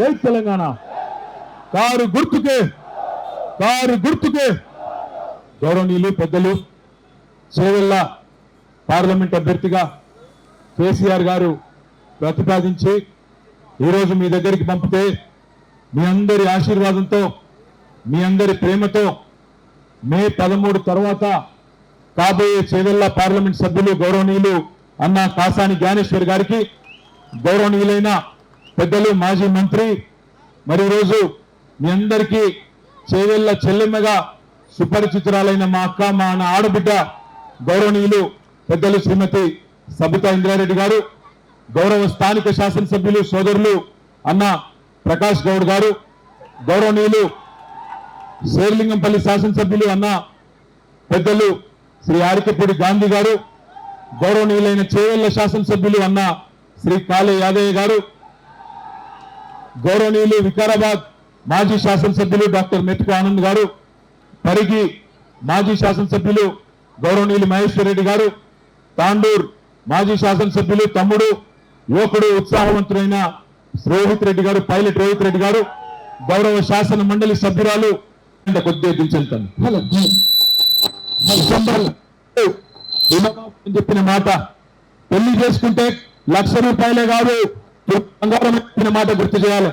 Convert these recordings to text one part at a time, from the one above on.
జై తెలంగాణ కారు గుర్తుకే గౌరవనీయులు పెద్దలు చేవెళ్ళ పార్లమెంట్ అభ్యర్థిగా కేసీఆర్ గారు ప్రతిపాదించి ఈరోజు మీ దగ్గరికి పంపితే మీ అందరి ఆశీర్వాదంతో మీ అందరి ప్రేమతో మే 13 తర్వాత కాబోయే చేవెళ్ళ పార్లమెంట్ సభ్యులు గౌరవనీయులు అన్న కాసాని జ్ఞానేశ్వర్ గారికి గౌరవనీయులైన పెద్దలు మాజీ మంత్రి మరి రోజు మీ అందరికీ చేవెళ్ళ చెల్లెమ్మగా సుపరిచితురాలైన మా అక్క మా ఆడబిడ్డ గౌరవనీయులు పెద్దలు శ్రీమతి సబితా ఇంద్రారెడ్డి గారు, గౌరవ స్థానిక శాసనసభ్యులు సోదరులు అన్న ప్రకాష్ గౌడ్ గారు, గౌరవనీయులు శేర్లింగంపల్లి శాసనసభ్యులు అన్న పెద్దలు శ్రీ ఆరికపూడి గాంధీ గారు, గౌరవనీయులైన చేవెళ్ళ శాసనసభ్యులు అన్న శ్రీ కాళే యాదయ్య గారు, గౌరవనీయులు వికారాబాద్ మాజీ శాసనసభ్యులు డాక్టర్ మెతుకు ఆనంద్ గారు, పరిగి మాజీ శాసనసభ్యులు గౌరవనీయులు మహేశ్వర్ రెడ్డి గారు, తాండూర్ మాజీ శాసనసభ్యులు తమ్ముడు యువకుడు ఉత్సాహవంతుడైన రోహిత్ రెడ్డి గారు, పైలట్ రోహిత్ రెడ్డి గారు, గౌరవ శాసన మండలి సభ్యురాలు కొద్దిగా దించెళ్తాను చెప్పిన మాట, పెళ్లి చేసుకుంటే ₹1,00,000 కాదు బంగారం చెప్పిన మాట గుర్తు చేయాలి.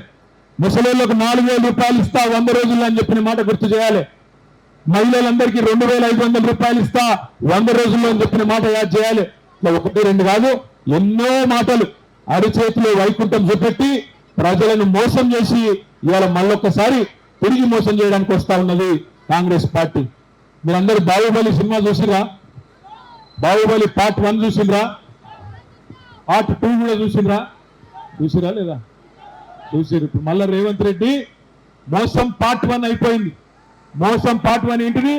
ముసలిళ్లకు ₹4,000 ఇస్తా 100 రోజుల్లో అని చెప్పిన మాట గుర్తు చేయాలి. మహిళలందరికీ ₹2,500 ఇస్తా 100 రోజుల్లో అని చెప్పిన మాట యాద్ చేయాలి. ఇట్లా 1, 2 కాదు, ఎన్నో మాటలు అరిచేతిలో వైకుంఠం చూపెట్టి ప్రజలను మోసం చేసి ఇవాళ మళ్ళొక్కసారి తిరిగి మోసం చేయడానికి వస్తా ఉన్నది కాంగ్రెస్ పార్టీ. మీరందరూ బాహుబలి సినిమా చూసిరా? బాహుబలి పార్ట్ 1 చూసిండ్రా? పార్ట్ 2 కూడా చూసిరా లేదా? చూసిరు. ఇప్పుడు మళ్ళా రేవంత్ రెడ్డి మోసం పార్ట్ 1 అయిపోయింది. మోసం పార్ట్ 1 ఏంటిది?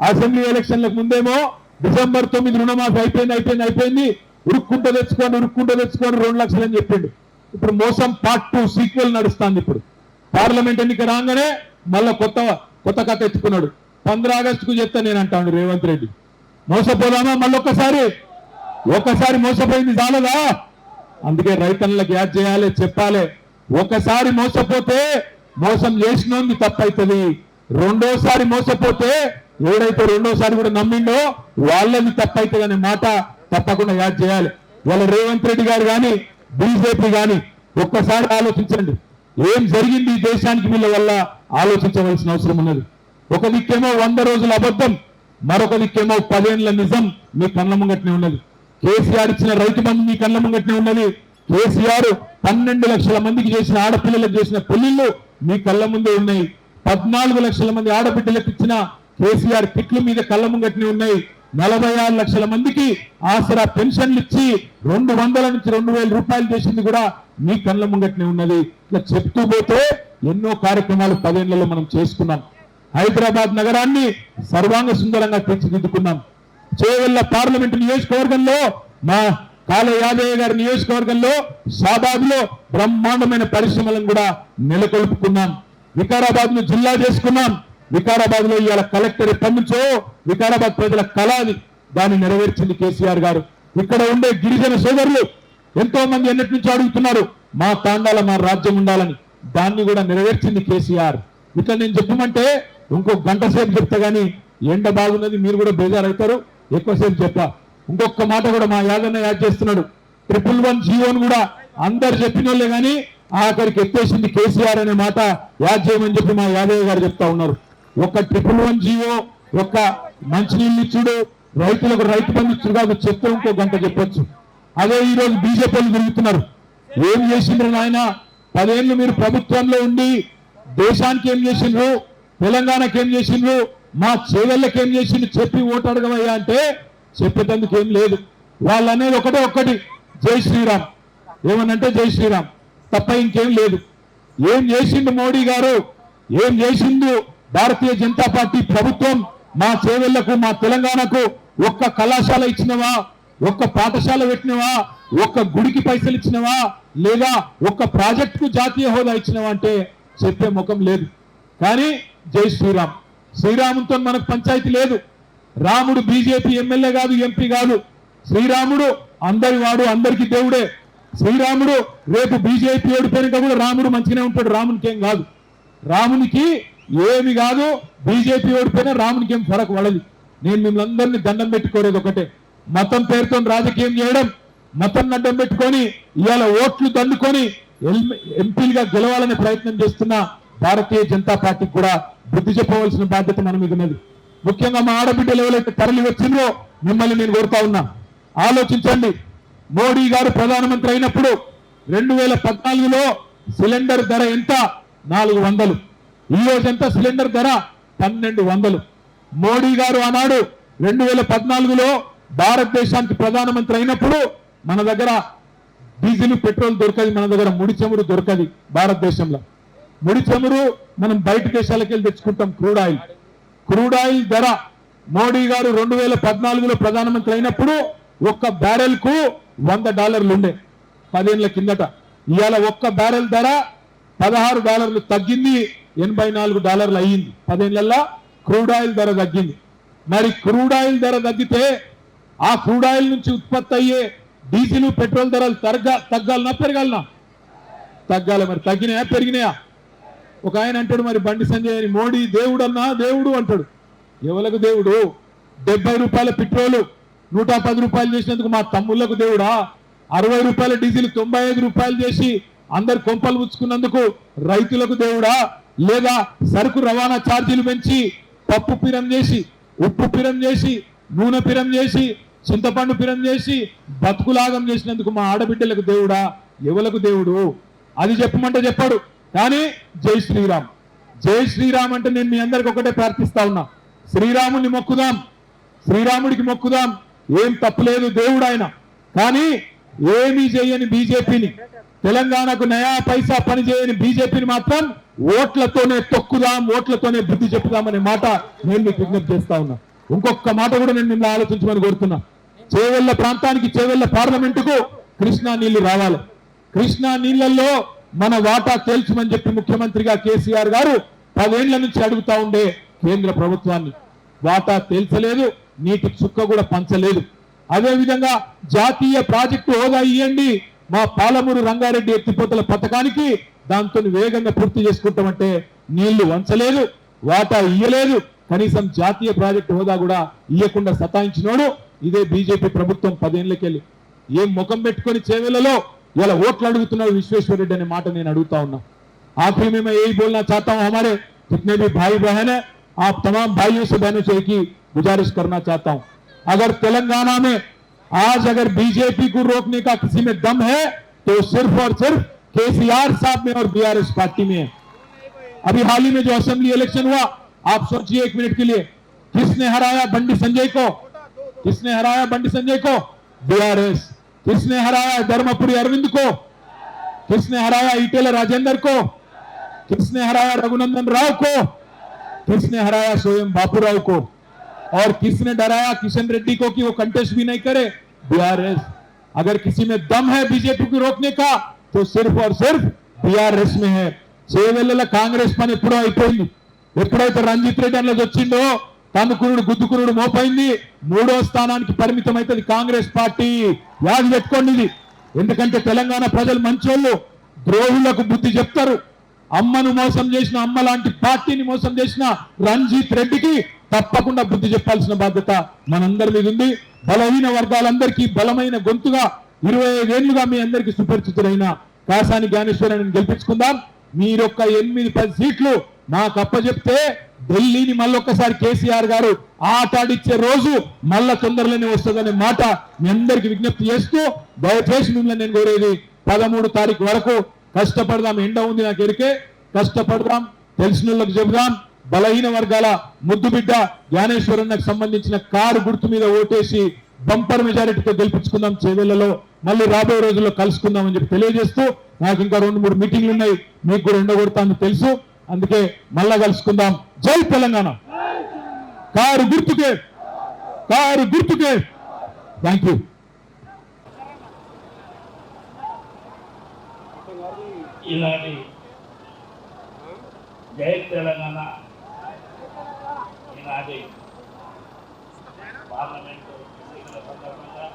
అసెంబ్లీ ఎలక్షన్లకు ముందేమో డిసెంబర్ 9 రుణమాఫీ అయిపోయింది, ఉరుక్కుంటూ తెచ్చుకొని 2 లక్షలు అని చెప్పిండు. ఇప్పుడు మోసం పార్ట్ 2 సీక్వెల్ నడుస్తుంది. ఇప్పుడు పార్లమెంట్ ఎన్నిక రాగానే మళ్ళా కొత్త కథ ఎత్తుకున్నాడు. 15 ఆగస్టుకు చెప్తా నేను అంటాను రేవంత్ రెడ్డి. మోసపోదామా మళ్ళొక్కసారి? మోసపోయింది చాలదా? అందుకే రైతన్నలకు యాడ్ చేయాలి, చెప్పాలి. ఒకసారి మోసపోతే మోసం చేసినోంది తప్పైతుంది. రెండోసారి మోసపోతే ఎవడైతే రెండోసారి కూడా నమ్మిండో వాళ్ళని తప్పైతుంది అనే మాట తప్పకుండా యాడ్ చేయాలి. వాళ్ళ రేవంత్ రెడ్డి గారు కానీ బీజేపీ కానీ ఒక్కసారి ఆలోచించండి. ఏం జరిగింది ఈ దేశానికి వీళ్ళ వల్ల ఆలోచించవలసిన అవసరం ఉన్నది. ఒక దిక్కేమో 100 రోజుల అబద్ధం, మరొక దిక్కేమో 10 ఏళ్ల నిజం మీ కళ్ళ ముంగట్నే ఉన్నది. కేసీఆర్ ఇచ్చిన రైతు బంధు మీ కళ్ళ ముంగట్నే ఉన్నది. కేసీఆర్ 12 లక్షల మందికి చేసిన ఆడపిల్లలకు చేసిన పెళ్లిళ్లు మీ కళ్ళ ముందే ఉన్నాయి. 14 లక్షల మంది ఆడబిడ్డలకు ఇచ్చిన కేసీఆర్ కిట్లు మీద కళ్ళ ముంగట్నే ఉన్నాయి. 46 లక్షల మందికి ఆసరా పెన్షన్లు ఇచ్చి 200 నుంచి 2,000 రూపాయలు చేసింది కూడా మీ కళ్ళ ముంగట్నే ఉన్నది. ఇట్లా చెప్తూ పోతే ఎన్నో కార్యక్రమాలు 10 ఏళ్లలో మనం చేసుకున్నాం. హైదరాబాద్ నగరాన్ని సర్వాంగ సుందరంగా తీర్చిదిద్దుకున్నాం. చేవెళ్ళ పార్లమెంటు నియోజకవర్గంలో మా కాళే యాదయ్య గారి నియోజకవర్గంలో షాబాద్ లో బ్రహ్మాండమైన పరిశ్రమలను కూడా నెలకొల్పుకున్నాం. వికారాబాద్ ను జిల్లా చేసుకున్నాం. వికారాబాద్ లో ఇవాళ కలెక్టర్ ఎప్పటి నుంచో వికారాబాద్ ప్రజల కళ అది, దాన్ని నెరవేర్చింది కేసీఆర్ గారు. ఇక్కడ ఉండే గిరిజన సోదరులు ఎంతో మంది ఎన్నటి నుంచో అడుగుతున్నారు మా తాండాల మా రాజ్యం ఉండాలని, దాన్ని కూడా నెరవేర్చింది కేసీఆర్. ఇట్లా నేను చెప్పమంటే ఇంకో గంట సేపు చెప్తా గానీ ఎండ బాగున్నది, మీరు కూడా బేజారవుతారు, ఎక్కువసేపు చెప్పా. ఇంకొక మాట కూడా మా యాదన్న యాడ్ చేస్తున్నాడు. 111 జీవోను కూడా అందరు చెప్పినోళ్లే గానీ ఆఖరికి ఎత్తేసింది కేసీఆర్ అనే మాట యాడ్ చేయమని చెప్పి మా యాదయ్య గారు చెప్తా ఉన్నారు. ఒక 111 జీవో, ఒక మంచినీళ్ళు ఇచ్చుడు, రైతులకు రైతు బంధు ఇచ్చుడు కాదు, చెప్తే ఇంకో గంట చెప్పొచ్చు. అదే ఈ రోజు బీజేపీలు తిరుగుతున్నారు. ఏం చేసిండ్రు నాయన? 10 ఏళ్ళు మీరు ప్రభుత్వంలో ఉండి దేశానికి ఏం చేసిండ్రు, తెలంగాణకి ఏం చేసిండ్రు, మా చేవెళ్ళకి ఏం చేసిండ్రు చెప్పి ఓటు అడగవయ్యా అంటే చెప్పేటందుకు ఏం లేదు. వాళ్ళు అనేది ఒక్కటి, జై శ్రీరామ్. ఏమనంటే జై శ్రీరామ్ తప్ప ఇంకేం లేదు. ఏం చేసిండు మోడీ గారు, ఏం చేసిండు భారతీయ జనతా పార్టీ ప్రభుత్వం మా చేవెళ్లకు మా తెలంగాణకు? ఒక్క కళాశాల ఇచ్చినవా, ఒక్క పాఠశాల పెట్టినవా, ఒక్క గుడికి పైసలు ఇచ్చినవా, లేదా ఒక్క ప్రాజెక్టుకు జాతీయ హోదా ఇచ్చినవా అంటే చెప్పే ముఖం లేదు. కానీ జై శ్రీరామ్, శ్రీరాముతో మనకు పంచాయతీ లేదు. రాముడు బీజేపీ ఎమ్మెల్యే కాదు, ఎంపీ కాదు. శ్రీరాముడు అందరి వాడు, అందరికీ దేవుడే. శ్రీరాముడు రేపు బీజేపీ ఓడిపోయినాక కూడా రాముడు మంచిగానే ఉంటాడు, రామునికి ఏం కాదు, రామునికి ఏమి కాదు. బీజేపీ ఓడిపోయినా రామునికి ఏం ఫరక్ పడదు. నేను మిమ్మల్ని అందరినీ దండం పెట్టుకోలేదు ఒకటే, మతం పేరుతో రాజకీయం చేయడం, మతం అడ్డం పెట్టుకొని ఇవాళ ఓట్లు దండుకొని ఎంపీలుగా గెలవాలనే ప్రయత్నం చేస్తున్న భారతీయ జనతా పార్టీకి కూడా బుద్ధి చెప్పవలసిన బాధ్యత మన మీద ఉన్నది. ముఖ్యంగా మా ఆడబిడ్డలు ఎవరైతే తరలి వచ్చిందో మిమ్మల్ని నేను కోరుతా ఉన్నా, ఆలోచించండి. మోడీ గారు ప్రధానమంత్రి అయినప్పుడు 2014లో సిలిండర్ ధర ఎంత? 400. ఈ రోజు ఎంత సిలిండర్ ధర? 1200. మోడీ గారు ఆనాడు 2014లో భారతదేశానికి ప్రధానమంత్రి అయినప్పుడు మన దగ్గర డీజిల్ పెట్రోల్ దొరకది, మన దగ్గర ముడి చమురు దొరకది. భారతదేశంలో ముడి చమురు మనం బయట దేశాలకు వెళ్ళి తెచ్చుకుంటాం. క్రూడ్ ఆయిల్ ధర మోడీ గారు 2014లో ప్రధానమంత్రి అయినప్పుడు ఒక్క బ్యారెల్ కు $100 ఉండే 10 ఏళ్ల కిందట. ఇవాళ ఒక్క బ్యారెల్ ధర $16 తగ్గింది, $84 అయ్యింది. 10 ఏళ్లలో క్రూడ్ ఆయిల్ ధర తగ్గింది. మరి క్రూడ్ ఆయిల్ ధర తగ్గితే ఆ క్రూడ్ ఆయిల్ నుంచి ఉత్పత్తి అయ్యే డీజిల్ పెట్రోల్ ధరలు తగ్గాలనా పెరగాలనా? తగ్గాలి. మరి తగ్గినాయా పెరిగినాయా? ఒక ఆయన అంటాడు మరి బండి సంజయ్ అని, మోడీ దేవుడు అన్నా దేవుడు అంటాడు. ఎవలకు దేవుడు? 70 రూపాయల పెట్రోలు 110 రూపాయలు చేసినందుకు మా తమ్ముళ్లకు దేవుడా? 60 రూపాయల డీజిల్ 95 రూపాయలు చేసి అందరు కొంపలు పుచ్చుకున్నందుకు రైతులకు దేవుడా? లేదా సరుకు రవాణా ఛార్జీలు పెంచి పప్పు పిరం చేసి, ఉప్పు పిరం చేసి, నూనె పిరం చేసి, చింతపండు పిరం చేసి బతుకులాగం చేసినందుకు మా ఆడబిడ్డలకు దేవుడా? ఎవలకు దేవుడు? అది చెప్పమంటే చెప్పాడు. కానీ జై శ్రీరామ్, జై శ్రీరామ్ అంటే నేను మీ అందరికి ఒకటే ప్రార్థిస్తా ఉన్నా, శ్రీరాముని మొక్కుదాం, శ్రీరాముడికి మొక్కుదాం. ఏం తప్పులేదు, దేవుడు ఆయన. కానీ ఏమీ చేయని బీజేపీని, తెలంగాణకు నయా పైసా పని చేయని బీజేపీని మాత్రం ఓట్లతోనే తొక్కుదాం, ఓట్లతోనే బుద్ధి చెప్పుదామనే మాట నేను మీకు విజ్ఞప్తి చేస్తా ఉన్నా. ఇంకొక మాట కూడా నేను నిన్న ఆలోచించమని కోరుతున్నా. చేవెళ్ల ప్రాంతానికి, చేవెళ్ల పార్లమెంటుకు కృష్ణా నీళ్లు రావాలి. కృష్ణా నీళ్లలో మన వాటా తేల్చమని చెప్పి ముఖ్యమంత్రిగా కేసీఆర్ గారు 10 ఏళ్ల నుంచి అడుగుతా ఉండే కేంద్ర ప్రభుత్వాన్ని వాటా తేల్చలేదు, నీటి చుక్క కూడా పంచలేదు. అదేవిధంగా జాతీయ ప్రాజెక్టు హోదా ఇవ్వండి, మా పాలమూరు రంగారెడ్డి ఎత్తిపోతల పథకానికి దాంతో వేగంగా పూర్తి చేసుకుంటామంటే నీళ్లు వంచలేదు, వాటా ఇయ్యలేదు. కనీసం జాతీయ ప్రాజెక్టు హోదా కూడా ఇయ్యకుండా సతాయించినోడు ఇదే బీజేపీ ప్రభుత్వం 10 ఏళ్లకెళ్ళి. ఏం ముఖం పెట్టుకొని చేవెళ్లలో ఇలా ఓట్లు అడుగుతున్నాడు విశ్వేశ్వర రెడ్డి అనే మాట నేను అడుగుతా ఉన్నా. आखिर में मैं यही बोलना चाहता हूं, हमारे जितने भी भाई बहन है, आप तमाम भाइयों से बहनों से एक ही गुजारिश करना चाहता हूं, अगर तेलंगाना में आज अगर बीजेपी को रोकने का किसी में दम है तो सिर्फ और सिर्फ केसीआर साहब में और बीआरएस पार्टी में है। अभी हाल ही में जो असेंबली इलेक्शन हुआ, आप सोचिए 1 मिनट के लिए, किसने हराया बंडी संजय को? किसने हराया बंडी संजय को? बीआरएस। किसने हराया धर्मपुरी अरविंद को? किसने हराया ईटेल राजेंद्र को? किसने हराया रघुनंदन राव को? किसने हराया स्वयं बापूराव को? और किसने डराया किशन रेड्डी को कि वो कंटेस्ट भी नहीं करे? बीआरएस। अगर किसी में दम है बीजेपी को रोकने का तो सिर्फ और सिर्फ बीआरएस में है। చేవెళ్ల కాంగ్రెస్ పని ఎప్పుడో అయిపోయింది. ఎప్పుడైతే రంజిత్ రెడ్డి అన్నది వచ్చిందో తనుకురుడు గుద్దుకురుడు మోపైంది, 3వ స్థానానికి పరిమితం అవుతుంది కాంగ్రెస్ పార్టీ. యాది పెట్టుకోండి ఇది. ఎందుకంటే తెలంగాణ ప్రజలు మంచోళ్ళు, ద్రోహులకు బుద్ధి చెప్తారు. అమ్మను మోసం చేసిన, అమ్మ లాంటి పార్టీని మోసం చేసిన రంజిత్ రెడ్డికి తప్పకుండా బుద్ధి చెప్పాల్సిన బాధ్యత మనందరి మీద ఉంది. బలహీన వర్గాలందరికీ బలమైన గొంతుగా 25 ఏళ్లుగా మీ అందరికీ సుపరిచితులైన కాసాని జ్ఞానేశ్వరిని గెలిపించుకుందాం. మీరొక్క 8-10 సీట్లు నాకు అప్పచెప్తే ఢిల్లీని మళ్ళొక్కసారి కేసీఆర్ గారు ఆటాడిచ్చే రోజు మళ్ళా తొందరలోనే వస్తుందనే మాట మీ అందరికి విజ్ఞప్తి చేస్తూ, దయచేసి మిమ్మల్ని నేను కోరేది 13 తారీఖు వరకు కష్టపడదాం. ఎండ ఉంది నాకు ఎరికే, కష్టపడదాం, తెలిసిన వాళ్ళకి చెబుదాం. బలహీన వర్గాల ముద్దు బిడ్డ జ్ఞానేశ్వరన్నకు సంబంధించిన కారు గుర్తు మీద ఓటేసి బంపర్ మెజారిటీతో గెలిపించుకుందాం. చేవెళ్లలో మళ్ళీ రాబోయే రోజుల్లో కలుసుకుందాం అని చెప్పి తెలియజేస్తూ, నాకు ఇంకా 2-3 మీటింగ్లు ఉన్నాయి, మీకు కూడా ఎండగొడతాను తెలుసు, అందుకే మళ్ళా కలుసుకుందాం. జై తెలంగాణ. కారు గుర్తుకే, కారు గుర్తుకే. Thank you. ఇలాంటి జై తెలంగాణ ఈనాటి పార్లమెంటు ఎన్నికల సందర్భంగా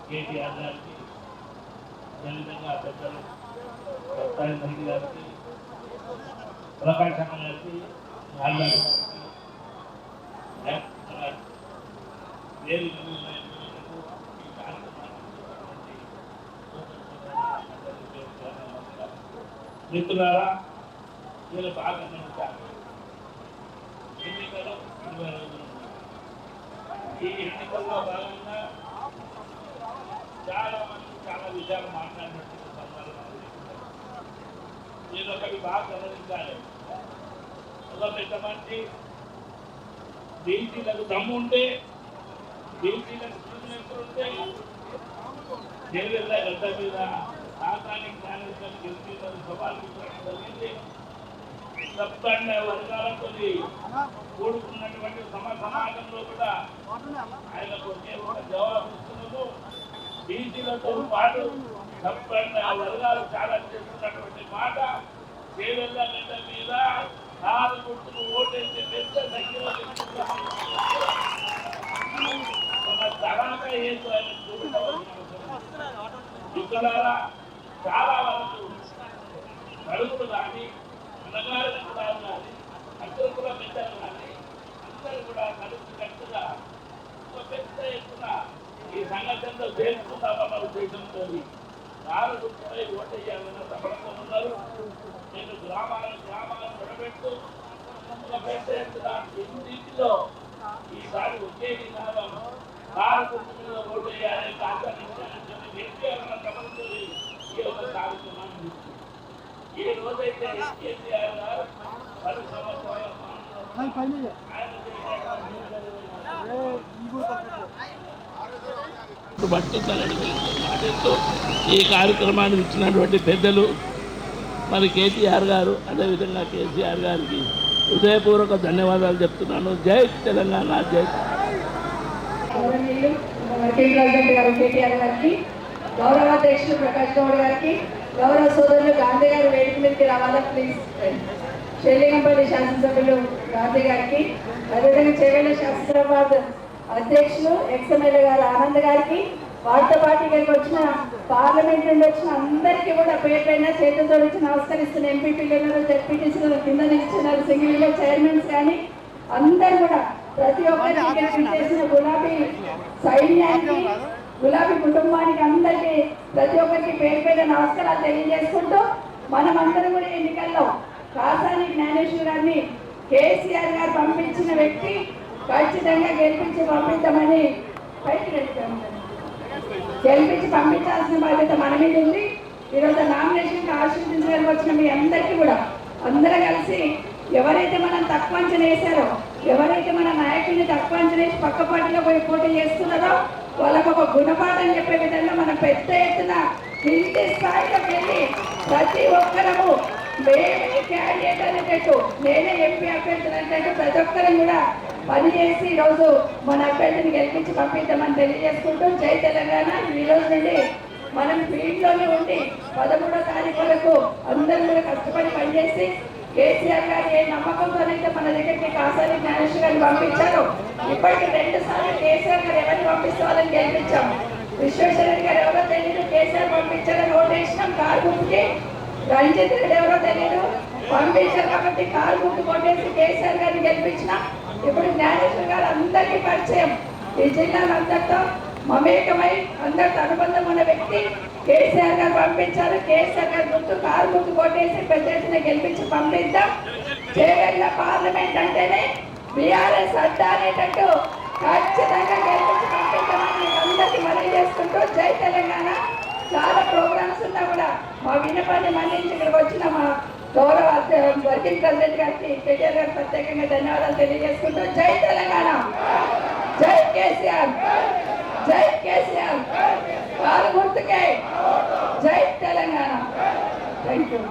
కేటీఆర్ గారికి, అదేవిధంగా పెద్దలు వస్తాయి మహిళ గారికి, ప్రకాశమ్మ గారికి, నారాయణ గారికి, వేరు ఈ కార్యక్రమాన్ని మిత్రులారా, వీళ్ళు బాగా నమ్ముతారు. ఎన్నికలు 20 రోజులు ఈ ఎన్నికల్లో భాగంగా చాలా మంది చాలా విషయాలు మాట్లాడినటువంటి సందర్భాలు నేను ఒకటి బాగా గమనించాలి. ఒక పెద్ద మంది బీసీలకు దమ్ము ఉంటే, బీసీలకు ఉంటే జైలుల గడ్డ మీద రాజధాని జ్ఞానేశ్వరం గెలిచిందని సవాల్ జరిగింది. తప్పండ వర్గాలతో కూడుకున్నటువంటి సమాజంలో కూడా ఆయనకు ఒకే ఒక జవాబు ఇస్తున్నాము. బీసీలతో పాటు తప్పండ వర్గాలు చాలా చేస్తున్నటువంటి మాట జైలుల గడ్డ మీద 4 గుర్తులు ఓటేసి పెద్ద సంఖ్యలో తడాక ఏదో ఆయన ఇక్కడ చాలా వరకు నలుగురు కానీ అన్నగారు కానీ అగ్రకుల పెద్దలు కానీ అందరూ కూడా కలిసి కట్టుగా ఒక పెద్ద ఎత్తున ఈ సంఘటనలో చేరుకుందామన్న ఉద్దేశంతో 4 గుర్తుపై ఓటేయాలన్న తపనతో ఉన్నారు. నేను గ్రామాలను నిలబెట్టు ఒక పెద్ద ఎత్తున ఇంటిలో ఈసారి ఒకే నినాదం 4 గుర్తు మీద ఓటేయాలని ఈ యొక్క కార్యక్రమాన్ని ఈ రోజైతే కేసీఆర్ గారు 10 సంవత్సరాల ఈ కార్యక్రమాన్ని ఇచ్చినటువంటి పెద్దలు మరి కేటీఆర్ గారు, అదేవిధంగా కేసీఆర్ గారికి హృదయపూర్వక ధన్యవాదాలు చెప్తున్నాను. జై తెలంగాణ, జై ప్రెసిడెంట్ గారు కేటీఆర్ గారికి, గౌరవ అధ్యక్షులు ప్రకాష్ గౌడ్ గారికి, గౌరవ సోదరులు గాంధీ గారు వేదిక మీదకి రావాలా ప్లీజ్. షేలింగంపల్లి శాసనసభ్యులు గాంధీ గారికి, అదేవిధంగా చేవేళ్ల శాసనసభ అధ్యక్షులు ఎక్స్ఎమ్మెల్యే గారు ఆనంద్ గారికి, వారితో పాటు ఇక్కడికి వచ్చిన పార్లమెంట్ నుండి వచ్చిన అందరికీ కూడా పేరు పైన చేతులతో వచ్చి నమస్కరిస్తున్న ఎంపీపీలు, జెడ్పీటీసీలు, కింద నిలిచిన సింగిల్ విలేజ్ చైర్మన్స్ కానీ అందరూ కూడా ప్రతి ఒక్కరికి చేసిన గులాబీ సైన్యానికి, గులాబీ కుటుంబానికి అందరికీ ప్రతి ఒక్కరికి పేరు పేరు నమస్కారాలు తెలియజేసుకుంటూ మనమందరం కూడా ఎన్నికల్లో కాసాని జ్ఞానేశ్వర్ గారిని కేసీఆర్ గారు పంపించిన వ్యక్తి ఖచ్చితంగా గెలిపించి పంపిద్దామని గెలిపించి పంపించాల్సిన బాధ్యత మన మీద ఉంది. ఈరోజు నామినేషన్ ఆశీర్వదించడానికి వచ్చిన మీ అందరికీ కూడా అందరం కలిసి ఎవరైతే మనం తక్కువ అంచనా వేశారో, ఎవరైతే మన నాయకుల్ని తక్కువ అంచనా వేసి పక్క పార్టీలో పోయి పోటీ చేస్తున్నారో వాళ్ళకు ఒక గుణపాఠం చెప్పే విధంగా మనం పెద్ద ఎత్తున ఇంటి స్థాయిలోకి వెళ్ళి ప్రతి ఒక్కరము మేమే క్యాండిడేట్ అనేటట్టు, నేనే ఎంపీ అభ్యర్థులు అనేటట్టు ప్రతి ఒక్కరం కూడా పనిచేసి ఈరోజు మన అభ్యర్థిని గెలిపించి పంపిద్దామని తెలియజేసుకుంటూ జై తెలంగాణ. ఈ రోజు నుండి మనం ఫీల్డ్లోనే ఉండి 13వ తారీఖు వరకు అందరూ కూడా కష్టపడి పనిచేసి కేసీఆర్ గారు ఏ నమ్మకంతోనైతే మన దగ్గరికి కాసాని జ్ఞానేశ్వర్ గారిని పంపించారు, ఇప్పటికి 2 సార్లు కేసీఆర్ గారు ఎవరిని పంపిస్తామని గెలిపించాము. విశ్వేశ్వరరెడ్డి గారు ఎవరో తెలియదు, కేసీఆర్ పంపించారని ఓటేసినాం. కారు గుర్తుకి రంజిత్ రెడ్డి ఎవరో తెలియదు, పంపించారు కాబట్టి కారు గుర్తు కొట్టేసి కేసీఆర్ గారిని గెలిపించినాం. ఇప్పుడు జ్ఞానేశ్వర్ గారు అందరికీ పరిచయం, ఈ జిల్లాలో అందరితో మమేకమై అందరితో అనుబంధం ఉన్న వ్యక్తి. కేసీఆర్ గారు పంపించారు, కేసీఆర్ గారు గుర్తు కారు గుర్తు కొట్టేసి పెద్ద ఎత్తున గెలిపించి పంపిద్దాం. చేవెళ్ళ పార్లమెంట్ అంటేనే బీఆర్ఎస్ అడ్డా అనేటట్టు ఖచ్చితంగా గెలిపించి పంపిద్దామని అందరికీ మనవి చేసుకుంటూ జై తెలంగాణ. చాలా ప్రోగ్రామ్స్ ఉన్నా కూడా మా వినపాన్ని మన్నించి ఇక్కడికి వచ్చిన మా గౌరవ వర్కింగ్ ప్రెసిడెంట్ గారికి, కేటీఆర్ గారికి ప్రత్యేకంగా ధన్యవాదాలు తెలియజేసుకుంటూ జై తెలంగాణ, జై కేసీఆర్, జై కేసీఆర్, కారు గుర్తుకే జై తెలంగాణ. Thank you.